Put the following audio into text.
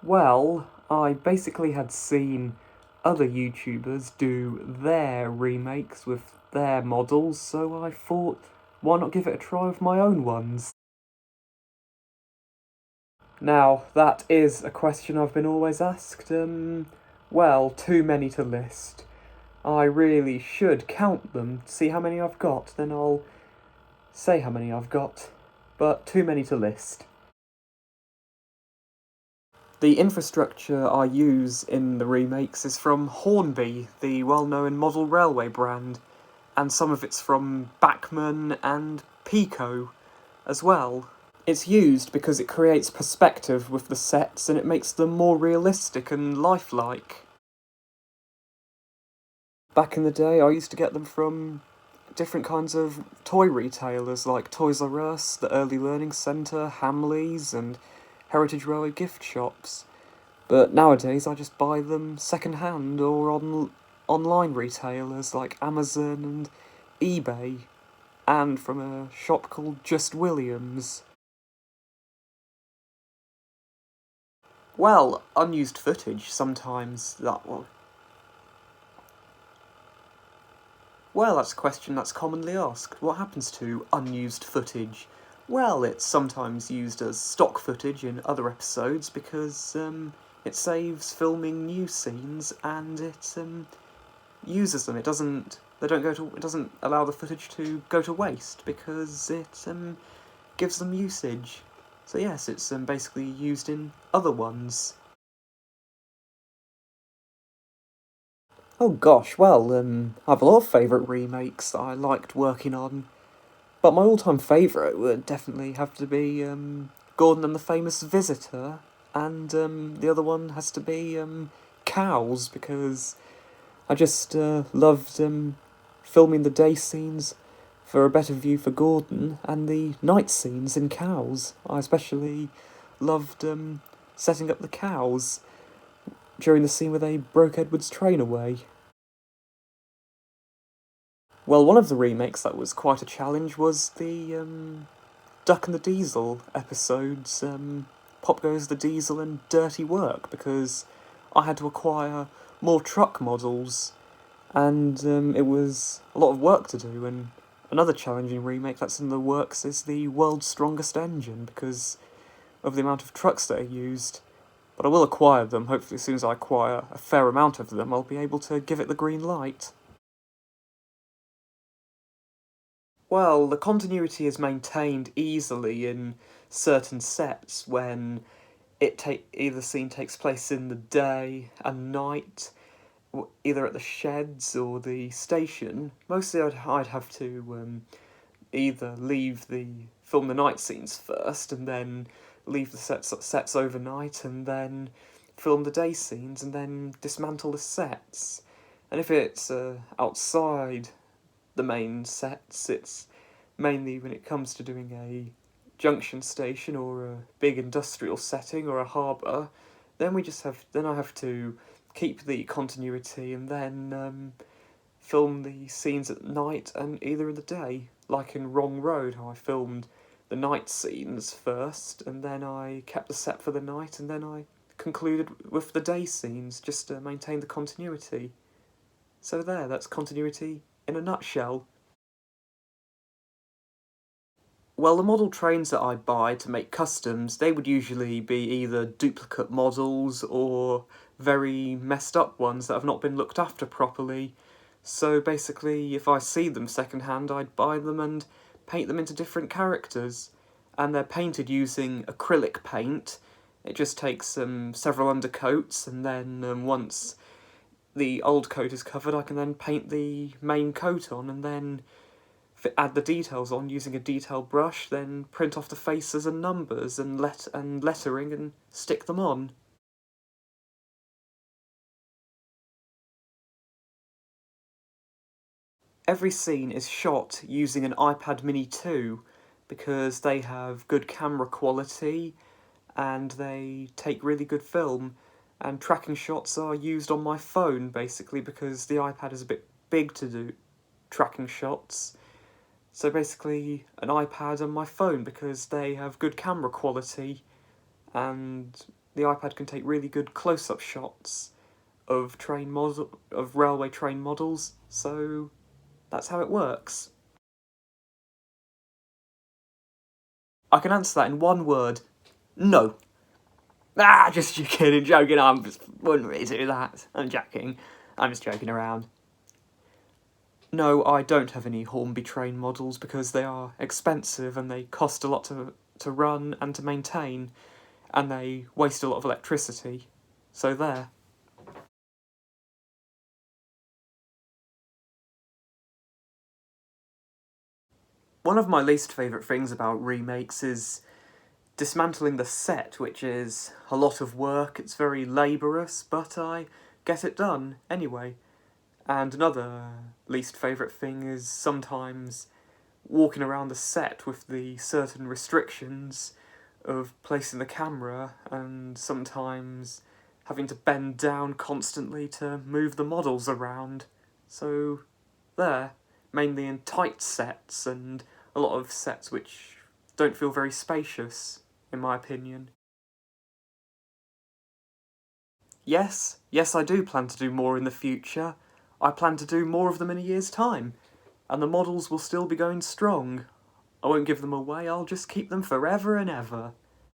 Well, I basically had seen other YouTubers do their remakes with their models, so I thought, why not give it a try with my own ones? Now, that is a question I've been always asked. Well, too many to list. I really should count them, see how many I've got, then I'll say how many I've got. But too many to list. The infrastructure I use in the remakes is from Hornby, the well-known model railway brand, and some of it's from Bachmann and Pico as well. It's used because it creates perspective with the sets and it makes them more realistic and lifelike. Back in the day, I used to get them from different kinds of toy retailers like Toys R Us, the Early Learning Centre, Hamleys, and Heritage Railway gift shops. But nowadays, I just buy them second-hand or on online retailers like Amazon and eBay, and from a shop called Just Williams. Well, unused footage sometimes that will. Well, that's a question that's commonly asked. What happens to unused footage? Well, it's sometimes used as stock footage in other episodes because it saves filming new scenes and it uses them. It doesn't. They don't go to. It doesn't allow the footage to go to waste because it gives them usage. So yes, it's basically used in other ones. Oh gosh, well, I have a lot of favourite remakes that I liked working on, but my all-time favourite would definitely have to be Gordon and the Famous Visitor, and the other one has to be Cows, because I just loved filming the day scenes for a better view for Gordon, and the night scenes in Cows. I especially loved setting up the cows during the scene where they broke Edward's train away. Well, one of the remakes that was quite a challenge was the Duck and the Diesel episodes, Pop Goes the Diesel and Dirty Work, because I had to acquire more truck models, and it was a lot of work to do, and another challenging remake that's in the works is the World's Strongest Engine, because of the amount of trucks that are used. But I will acquire them, hopefully as soon as I acquire a fair amount of them, I'll be able to give it the green light. Well, the continuity is maintained easily in certain sets when either scene takes place in the day and night, either at the sheds or the station. Mostly, I'd have to either film the night scenes first, and then leave the sets overnight, and then film the day scenes, and then dismantle the sets. And if it's outside the main sets, it's mainly when it comes to doing a junction station or a big industrial setting or a harbour, then I have to keep the continuity and then film the scenes at night and either in the day. Like in Wrong Road, how I filmed the night scenes first, and then I kept the set for the night, and then I concluded with the day scenes just to maintain the continuity. So there, that's continuity in a nutshell. Well, the model trains that I buy to make customs, they would usually be either duplicate models or very messed up ones that have not been looked after properly. So basically, if I see them secondhand, I'd buy them and paint them into different characters. And they're painted using acrylic paint. It just takes several undercoats, and then once the old coat is covered, I can then paint the main coat on, and then add the details on using a detail brush, then print off the faces and numbers and lettering and stick them on. Every scene is shot using an iPad Mini 2 because they have good camera quality and they take really good film. And tracking shots are used on my phone basically because the iPad is a bit big to do tracking shots. So basically, an iPad and my phone because they have good camera quality, and the iPad can take really good close-up shots of railway train models, so that's how it works. I can answer that in one word. No. Just joking, I wouldn't really do that. I'm joking. I'm just joking around. No, I don't have any Hornby train models because they are expensive and they cost a lot to run and to maintain, and they waste a lot of electricity. So there. One of my least favourite things about remakes is dismantling the set, which is a lot of work. It's very laborious, but I get it done anyway. And another least favourite thing is sometimes walking around the set with the certain restrictions of placing the camera, and sometimes having to bend down constantly to move the models around. So, there. Mainly in tight sets, and a lot of sets which don't feel very spacious, in my opinion. Yes, I do plan to do more in the future. I plan to do more of them in a year's time, and the models will still be going strong. I won't give them away, I'll just keep them forever and ever.